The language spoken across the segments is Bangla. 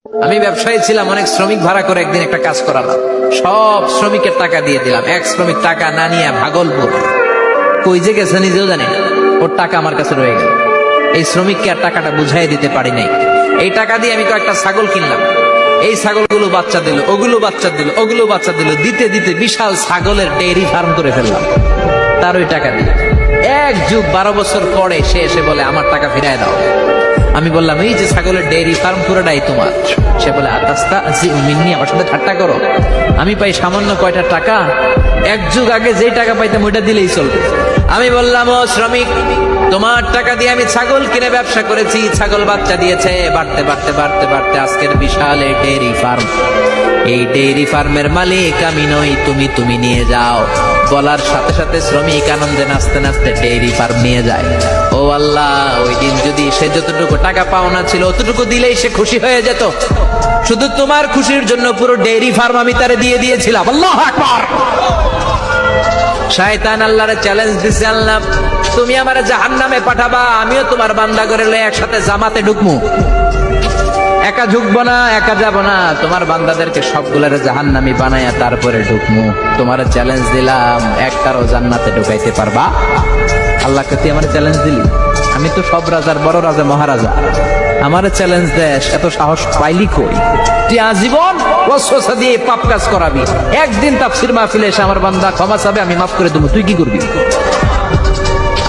আমি ব্যবসায়ী ছিলাম, অনেক শ্রমিক ভাড়া করে একদিন একটা কাজ করালাম। সব শ্রমিকের টাকা দিয়ে দিলাম। এক শ্রমিক টাকা না নিয়ে ভাগলপুর কই যে গেছে নিজেও জানি না, ওর টাকা আমার কাছে রয়ে গেল। এই শ্রমিককে আর টাকাটা বুঝাই দিতে পারি নাই। এই টাকা দিয়ে আমি কয়েকটা ছাগল কিনলাম। এই ছাগলগুলো বাচ্চা দিল, ওগুলো বাচ্চা দিল, ওগুলো বাচ্চা দিল, দিতে দিতে বিশাল ছাগলের ডেইরি ফার্ম করে ফেললাম তার ওই টাকা দিয়ে। এক যুগ 12 বছর পরে সে এসে বলে আমার টাকা ফিরায় দাও। আমি বললাম এই যে ছাগলের ডেইরি ফার্ম পুরোটাই তোমার। সে বলে আতাস্তা জি মিন্নি, আমার সাথে ঠাট্টা করো? আমি পাই সামান্য কয়টা টাকা, এক যুগ আগে যেই টাকা পাইতাম ওইটা দিলেই চলবে। আমি বললাম ও শ্রমিক, তোমার টাকা দিয়ে আমি ছাগল কিনে ব্যবসা করেছি, ছাগল বাচ্চা দিয়েছে, বাড়তে বাড়তে বাড়তে বাড়তে আজকের বিশাল এই ডেইরি ফার্ম। এই ডেইরি ফার্মের মালিক আমি নই, তুমি নিয়ে যাও। বলার সাথে সাথে শ্রমিক আনন্দে নাচতে নাচতে ডেইরি ফার্ম নিয়ে যায়। ও আল্লাহ, ওই দিন যদি সে যতটুকু টাকা পাওনা ছিল অতটুকু দিলেই সে খুশি হয়ে যেত। শুধু তোমার খুশির জন্য পুরো ডেইরি ফার্ম আমি তারে দিয়ে দিয়েছিলাম। আল্লাহু আকবার। শয়তান আল্লাহরে চ্যালেঞ্জ দিছে, আল্লাহ তুমি আমারে জাহান্নামে পাঠাবা, আমিও তোমার বান্দা করে লয়ে একসাথে জামাতে ঢুকমু। একা ঢুকবো না, একা যাবো না, তোমার বান্দাদেরকে সবগুলারে জাহান্নামী বানায়া তারপরে ঢুকমু। তোমার চ্যালেঞ্জ দিলাম, একটারও জান্নাতে ঢুকাইতে পারবা? আল্লাহকে তুই আমার চ্যালেঞ্জ দিলি? আমি তো সব রাজার বড় রাজা, মহারাজা। আমার চ্যালেঞ্জ দেশ, এত সাহস পাইলি কই? তুই আজীবন ওয়াসওয়াসা দিয়ে পাপ কাজ করাবি, একদিন তাফসীর মাহফিলে এসে আমার বান্দা ক্ষমা চাবে, আমি মাফ করে দেবো, তুই কি করবি?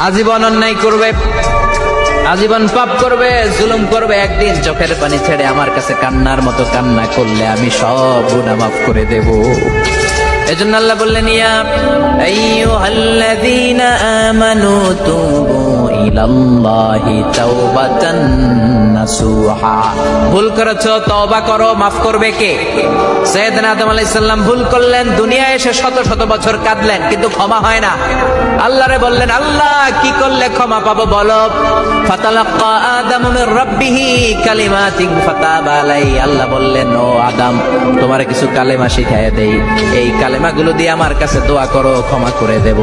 আজীবন অন্যায় করবে, আজীবন পাপ করবে, জুলুম করবে, একদিন চোখের পানি ছেড়ে আমার কাছে কান্নার মতো কান্না করলে আমি সব গুনাহ মাফ করে দেব। এজন্য আল্লাহ বললেন ইয়া আইয়ুহাল্লাযীনা আমানু তুবু ইলাল্লাহি তাওবাতান নাসুহা। ভুল করেছো, তওবা করো, মাফ করবে কে? সাইয়েদনা আদম আলাইহিস সালাম ভুল করলেন, দুনিয়ায় এসে শত শত বছর কাঁদলেন, কিন্তু ক্ষমা হয় না। আল্লাহরে বললেন আল্লাহ কি করলে ক্ষমা পাবো বলো? ফাতালাক্কা আদামু মির রাব্বিহি কালিমাতিন ফাতাবা আলাইহি। আল্লাহ বললেন ও আদম, তোমারে কিছু কালেমা শিখায় দেই, এই কালেমাগুলো দিয়ে আমার কাছে দোয়া করো, ক্ষমা করে দেব।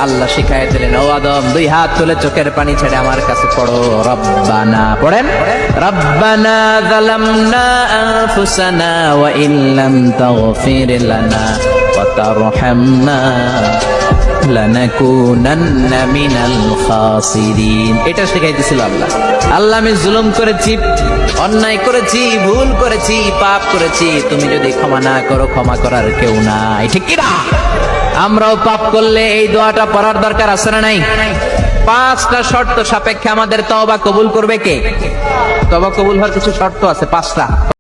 আল্লাহ শিখায় দিলেন ও আদম, দুই হাত তুলে চোখের পানি ছেড়ে আমার কাছে পড়ো রব্বানা। পড়েন রব্বানা যালামনা আনফুসানা ওয়া ইল্লাম তাগফির লানা ওয়া তারহামনা লানাকুনান্না মিনাল খাসিরিন। এটা শিখাইতেছিল আল্লাহ। আল্লাহ আমি জুলুম করেছি, অন্যায় করেছি, ভুল করেছি, পাপ করেছি, তুমি যদি ক্ষমা না করো ক্ষমা করার কেউ নাই, ঠিক কি না? আমরাও পাপ করলে এই দোয়াটা পড়ার দরকার আছে না নাই? 5টা শর্ত সাপেক্ষে আমাদের তওবা কবুল করবে কে? তওবা কবুল হওয়ার কিছু শর্ত আছে 5টা।